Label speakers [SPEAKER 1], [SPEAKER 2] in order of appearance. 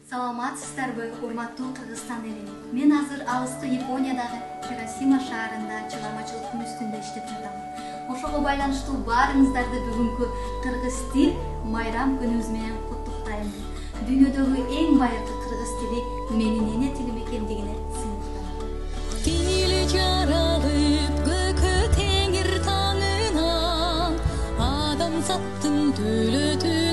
[SPEAKER 1] Саламатсыздарбы, урматтуу Кыргызстан эли. Мен азыр алыскы Япониядагы Хиросима шаарында чыгармачылыктын үстүндө иштеп жатам. Ошого байланыштуу баарыңыздарды бүгүнкү кыргыз тил майрам күнүбүз менен куттуктайм. Дүйнөдөгү эң байыркы кыргыз тили менин эне тилим экендигине сыйынтам.
[SPEAKER 2] Тили жаралып көкө теңир таңына, адамзаттын төлөтү